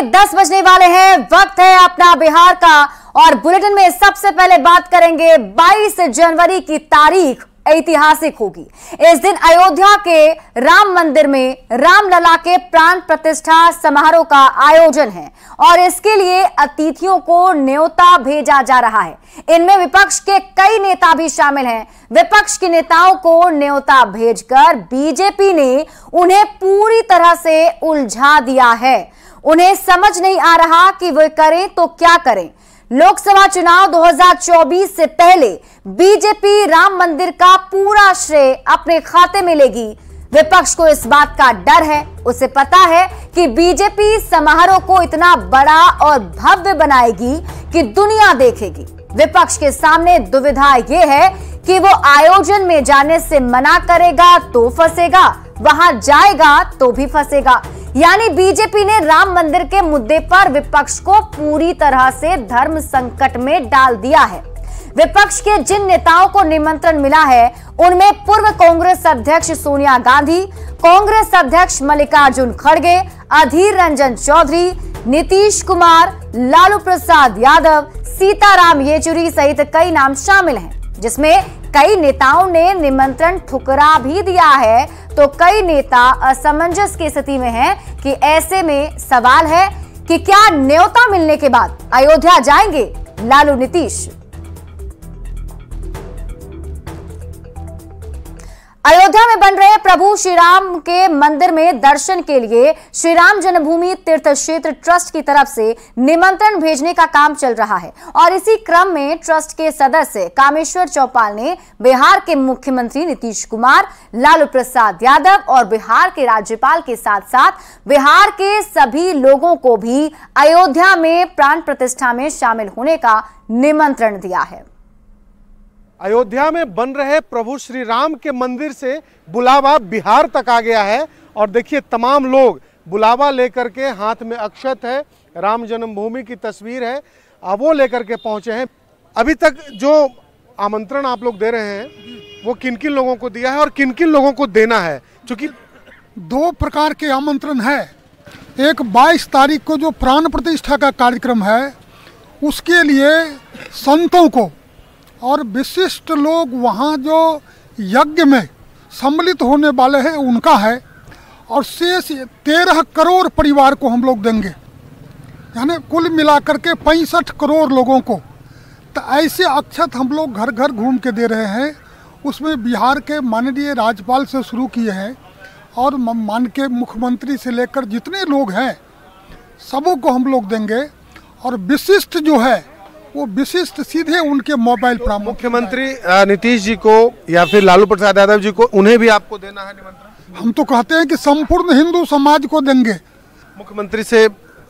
10 बजने वाले हैं। वक्त है अपना बिहार का और बुलेटिन में सबसे पहले बात करेंगे 22 जनवरी की तारीख ऐतिहासिक होगी। इस दिन अयोध्या के राम मंदिर में रामलला के प्राण प्रतिष्ठा समारोह का आयोजन है और इसके लिए अतिथियों को न्योता भेजा जा रहा है। इनमें विपक्ष के कई नेता भी शामिल हैं। विपक्ष के नेताओं को न्योता भेजकर बीजेपी ने उन्हें पूरी तरह से उलझा दिया है। उन्हें समझ नहीं आ रहा कि वे करें तो क्या करें। लोकसभा चुनाव 2024 से पहले बीजेपी राम मंदिर का पूरा श्रेय अपने खाते में लेगी। विपक्ष को इस बात का डर है। उसे पता है कि बीजेपी समारोह को इतना बड़ा और भव्य बनाएगी कि दुनिया देखेगी। विपक्ष के सामने दुविधा यह है कि वो आयोजन में जाने से मना करेगा तो फंसेगा, वहां जाएगा तो भी फंसेगा। यानी बीजेपी ने राम मंदिर के मुद्दे पर विपक्ष को पूरी तरह से धर्म संकट में डाल दिया है। विपक्ष के जिन नेताओं को निमंत्रण मिला है उनमें पूर्व कांग्रेस अध्यक्ष सोनिया गांधी, कांग्रेस अध्यक्ष मल्लिकार्जुन खड़गे, अधीर रंजन चौधरी, नीतीश कुमार, लालू प्रसाद यादव, सीताराम येचुरी सहित कई नाम शामिल हैं, जिसमें कई नेताओं ने निमंत्रण ठुकरा भी दिया है तो कई नेता असमंजस की स्थिति में हैं कि ऐसे में सवाल है कि क्या न्योता मिलने के बाद अयोध्या जाएंगे लालू नीतीश। अयोध्या में बन रहे प्रभु श्री राम के मंदिर में दर्शन के लिए श्री राम जन्मभूमि तीर्थ क्षेत्र ट्रस्ट की तरफ से निमंत्रण भेजने का काम चल रहा है और इसी क्रम में ट्रस्ट के सदस्य कामेश्वर चौपाल ने बिहार के मुख्यमंत्री नीतीश कुमार, लालू प्रसाद यादव और बिहार के राज्यपाल के साथ साथ बिहार के सभी लोगों को भी अयोध्या में प्राण प्रतिष्ठा में शामिल होने का निमंत्रण दिया है। अयोध्या में बन रहे प्रभु श्री राम के मंदिर से बुलावा बिहार तक आ गया है और देखिए तमाम लोग बुलावा लेकर के, हाथ में अक्षत है, राम जन्मभूमि की तस्वीर है, वो लेकर के पहुंचे हैं। अभी तक जो आमंत्रण आप लोग दे रहे हैं वो किन किन लोगों को दिया है और किन किन लोगों को देना है? क्योंकि 2 प्रकार के आमंत्रण है। एक 22 तारीख को जो प्राण प्रतिष्ठा का कार्यक्रम है उसके लिए संतों को और विशिष्ट लोग वहाँ जो यज्ञ में सम्मिलित होने वाले हैं उनका है और शेष 13 करोड़ परिवार को हम लोग देंगे, यानी कुल मिलाकर के 65 करोड़ लोगों को। तो ऐसे अक्षत हम लोग घर घर घूम के दे रहे हैं। उसमें बिहार के माननीय राज्यपाल से शुरू किए हैं और मान के मुख्यमंत्री से लेकर जितने लोग हैं सबों को हम लोग देंगे और विशिष्ट जो है वो विशिष्ट सीधे उनके मोबाइल पर। मुख्यमंत्री नीतीश जी को या फिर लालू प्रसाद यादव जी को, उन्हें भी आपको देना है निमंत्रण? हम तो कहते हैं कि संपूर्ण हिंदू समाज को देंगे। मुख्यमंत्री से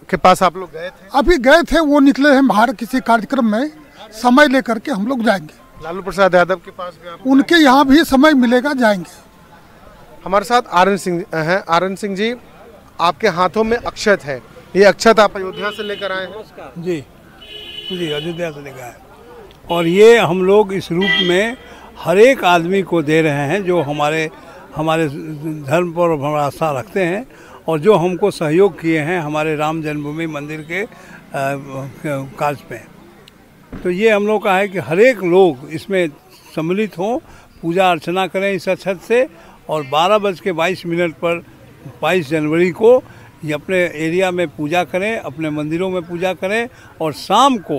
के पास आप लोग गए थे? अभी गए थे, वो निकले हैं बाहर किसी कार्यक्रम में, समय लेकर के हम लोग जाएंगे। लालू प्रसाद यादव के पास भी उनके यहाँ भी समय मिलेगा, जाएंगे। हमारे साथ आरएन सिंह हैं। आरएन सिंह जी, आपके हाथों में अक्षत है, ये अक्षत आप अयोध्या से लेकर आए हैं? जी, अयोध्या से लेकर आए और ये हम लोग इस रूप में हर एक आदमी को दे रहे हैं जो हमारे धर्म पर आस्था रखते हैं और जो हमको सहयोग किए हैं हमारे राम जन्मभूमि मंदिर के कार्य पे। तो ये हम लोग का है कि हर एक लोग इसमें सम्मिलित हों, पूजा अर्चना करें इस अक्षत से और 12:22 पर 22 जनवरी को ये अपने एरिया में पूजा करें, अपने मंदिरों में पूजा करें और शाम को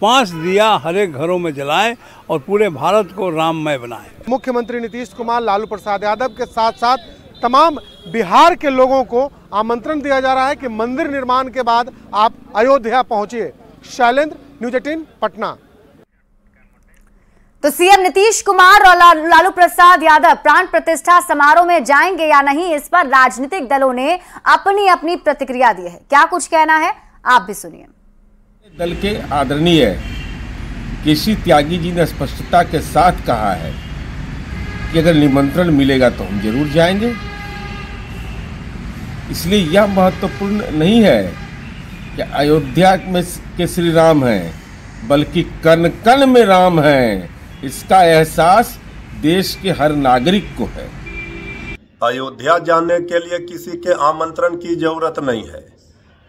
5 दिया हर एक घरों में जलाएं और पूरे भारत को राममय बनाएं। मुख्यमंत्री नीतीश कुमार, लालू प्रसाद यादव के साथ साथ तमाम बिहार के लोगों को आमंत्रण दिया जा रहा है कि मंदिर निर्माण के बाद आप अयोध्या पहुंचिए। शैलेंद्र, न्यूज़ 18 पटना। तो सीएम नीतीश कुमार और लालू प्रसाद यादव प्राण प्रतिष्ठा समारोह में जाएंगे या नहीं, इस पर राजनीतिक दलों ने अपनी अपनी प्रतिक्रिया दी है। क्या कुछ कहना है आप भी सुनिए। दल के आदरणीय केसी त्यागी जी ने स्पष्टता के साथ कहा है कि अगर निमंत्रण मिलेगा तो हम जरूर जाएंगे। इसलिए यह महत्वपूर्ण नहीं है कि अयोध्या में के श्री राम हैं, बल्कि कण कण में राम हैं। इसका एहसास देश के हर नागरिक को है। अयोध्या जाने के लिए किसी के आमंत्रण की जरूरत नहीं है।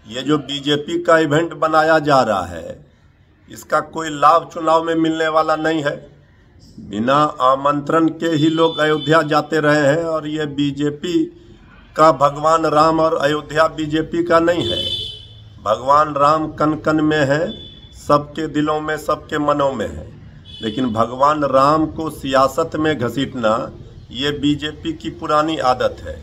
ये जो बीजेपी का इवेंट बनाया जा रहा है, इसका कोई लाभ चुनाव में मिलने वाला नहीं है। बिना आमंत्रण के ही लोग अयोध्या जाते रहे हैं और ये बीजेपी का भगवान राम और अयोध्या बीजेपी का नहीं है। भगवान राम कन कन में है, सबके दिलों में, सबके मनों में है। लेकिन भगवान राम को सियासत में घसीटना ये बीजेपी की पुरानी आदत है।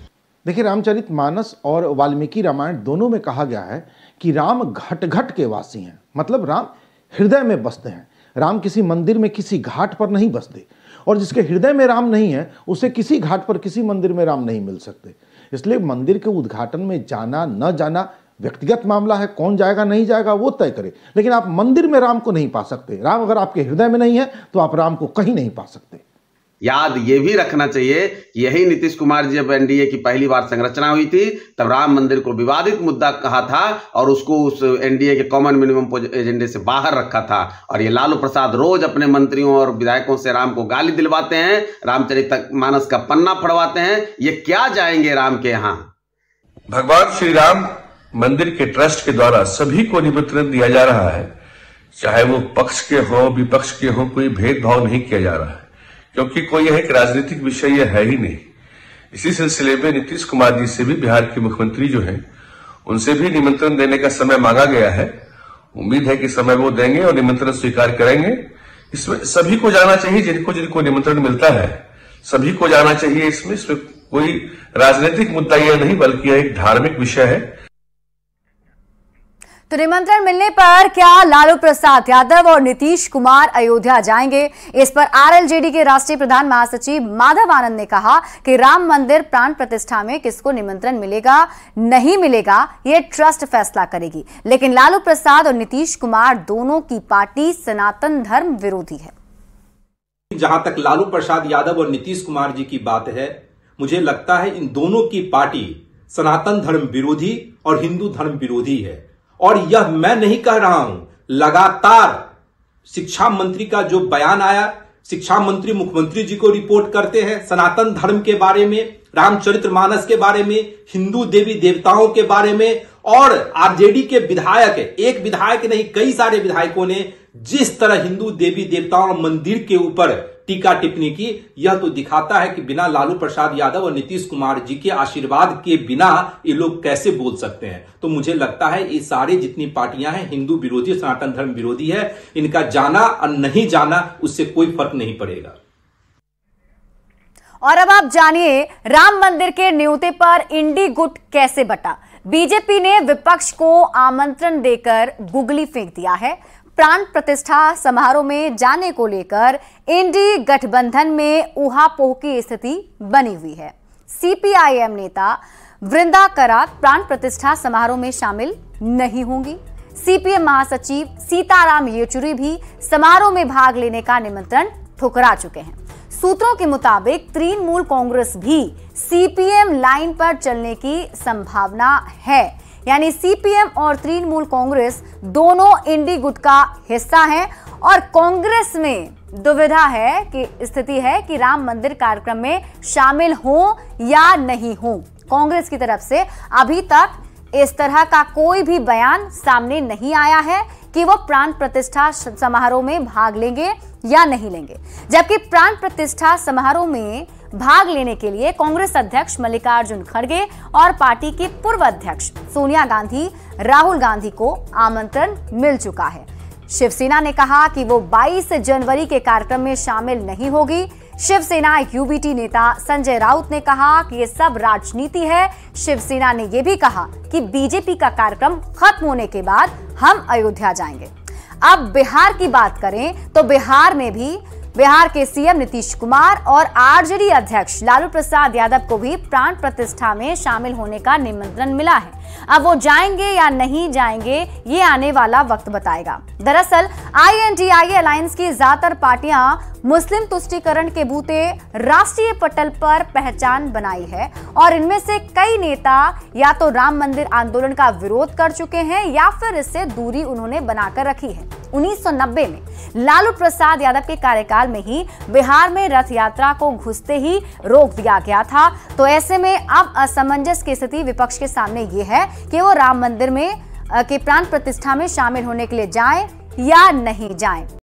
देखिए, रामचरितमानस और वाल्मीकि रामायण दोनों में कहा गया है कि राम घट घट के वासी हैं, मतलब राम हृदय में बसते हैं। राम किसी मंदिर में, किसी घाट पर नहीं बसते, और जिसके हृदय में राम नहीं है उसे किसी घाट पर, किसी मंदिर में राम नहीं मिल सकते। इसलिए मंदिर के उद्घाटन में जाना न जाना व्यक्तिगत मामला है, कौन जाएगा नहीं जाएगा वो तय करे, लेकिन आप मंदिर में राम को नहीं पा सकते। राम अगर आपके हृदय में नहीं है तो आप राम को कहीं नहीं पा सकते। याद ये भी रखना चाहिए कि यही नीतीश कुमार जी जब एनडीए की पहली बार संरचना हुई थी तब राम मंदिर को विवादित मुद्दा कहा था और उसको उस एनडीए के कॉमन मिनिमम एजेंडे से बाहर रखा था। और ये लालू प्रसाद रोज अपने मंत्रियों और विधायकों से राम को गाली दिलवाते हैं, रामचरितमानस का पन्ना फड़वाते हैं। ये क्या जाएंगे राम के यहाँ? भगवान श्री राम मंदिर के ट्रस्ट के द्वारा सभी को निमंत्रण दिया जा रहा है, चाहे वो पक्ष के हो विपक्ष के हो, कोई भेदभाव नहीं किया जा रहा है, क्योंकि कोई यह एक राजनीतिक विषय है ही नहीं। इसी सिलसिले में नीतीश कुमार जी से भी, बिहार के मुख्यमंत्री जो हैं, उनसे भी निमंत्रण देने का समय मांगा गया है। उम्मीद है कि समय वो देंगे और निमंत्रण स्वीकार करेंगे। इसमें सभी को जाना चाहिए, जिनको जिनको निमंत्रण मिलता है सभी को जाना चाहिए। इसमें कोई राजनीतिक मुद्दा यह नहीं, बल्कि यह एक धार्मिक विषय है। तो निमंत्रण मिलने पर क्या लालू प्रसाद यादव और नीतीश कुमार अयोध्या जाएंगे? इस पर आरएलजेडी के राष्ट्रीय प्रधान महासचिव माधव आनंद ने कहा कि राम मंदिर प्राण प्रतिष्ठा में किसको निमंत्रण मिलेगा नहीं मिलेगा ये ट्रस्ट फैसला करेगी। लेकिन लालू प्रसाद और नीतीश कुमार दोनों की पार्टी सनातन धर्म विरोधी है। जहां तक लालू प्रसाद यादव और नीतीश कुमार जी की बात है, मुझे लगता है इन दोनों की पार्टी सनातन धर्म विरोधी और हिंदू धर्म विरोधी है। और यह मैं नहीं कह रहा हूं, लगातार शिक्षा मंत्री का जो बयान आया, शिक्षा मंत्री मुख्यमंत्री जी को रिपोर्ट करते हैं सनातन धर्म के बारे में, रामचरितमानस के बारे में, हिंदू देवी देवताओं के बारे में। और आरजेडी के विधायक, एक विधायक नहीं कई सारे विधायकों ने जिस तरह हिंदू देवी देवताओं और मंदिर के ऊपर टीका टिप्पणी की, यह तो दिखाता है कि बिना लालू प्रसाद यादव और नीतीश कुमार जी के आशीर्वाद के बिना ये लोग कैसे बोल सकते हैं। तो मुझे लगता है ये सारे जितनी पार्टियां हैं हिंदू विरोधी, सनातन धर्म विरोधी है। इनका जाना और नहीं जाना उससे कोई फर्क नहीं पड़ेगा। और अब आप जानिए राम मंदिर के न्योते पर इंडी गुट कैसे बटा। बीजेपी ने विपक्ष को आमंत्रण देकर गुगली फेंक दिया है। प्राण प्रतिष्ठा समारोह में जाने को लेकर इंडी गठबंधन में ऊहापोह की स्थिति बनी हुई है। सीपीआईएम नेता वृंदा करात प्राण प्रतिष्ठा समारोह में शामिल नहीं होंगी। सीपीएम महासचिव सीताराम येचुरी भी समारोह में भाग लेने का निमंत्रण ठुकरा चुके हैं। सूत्रों के मुताबिक तृणमूल कांग्रेस भी सीपीएम लाइन पर चलने की संभावना है, यानी सीपीएम और तृणमूल कांग्रेस दोनों इंडी गुट का हिस्सा हैं। और कांग्रेस में दुविधा है कि स्थिति है कि राम मंदिर कार्यक्रम में शामिल हो या नहीं हो। कांग्रेस की तरफ से अभी तक इस तरह का कोई भी बयान सामने नहीं आया है कि वो प्राण प्रतिष्ठा समारोह में भाग लेंगे या नहीं लेंगे। जबकि प्राण प्रतिष्ठा समारोह में भाग लेने के लिए कांग्रेस अध्यक्ष मल्लिकार्जुन खड़गे और पार्टी के पूर्व अध्यक्ष सोनिया गांधी, राहुल गांधी को आमंत्रण मिल चुका है। शिवसेना ने कहा कि वो 22 जनवरी के कार्यक्रम में शामिल नहीं होगी। शिवसेना यूबीटी नेता संजय राउत ने कहा कि ये सब राजनीति है। शिवसेना ने यह भी कहा कि बीजेपी का कार्यक्रम खत्म होने के बाद हम अयोध्या जाएंगे। अब बिहार की बात करें तो बिहार में भी बिहार के सीएम नीतीश कुमार और आरजेडी अध्यक्ष लालू प्रसाद यादव को भी प्राण प्रतिष्ठा में शामिल होने का निमंत्रण मिला है। अब वो जाएंगे या नहीं जाएंगे ये आने वाला वक्त बताएगा। दरअसल INDIA अलायंस की ज्यादातर पार्टियां मुस्लिम तुष्टीकरण के बूते राष्ट्रीय पटल पर पहचान बनाई है और इनमें से कई नेता या तो राम मंदिर आंदोलन का विरोध कर चुके हैं या फिर इससे दूरी उन्होंने बनाकर रखी है। 1990 में लालू प्रसाद यादव के कार्यकाल में ही बिहार में रथ यात्रा को घुसते ही रोक दिया गया था। तो ऐसे में अब असमंजस की स्थिति विपक्ष के सामने ये है कि वो राम मंदिर में के प्राण प्रतिष्ठा में शामिल होने के लिए जाएं या नहीं जाएं।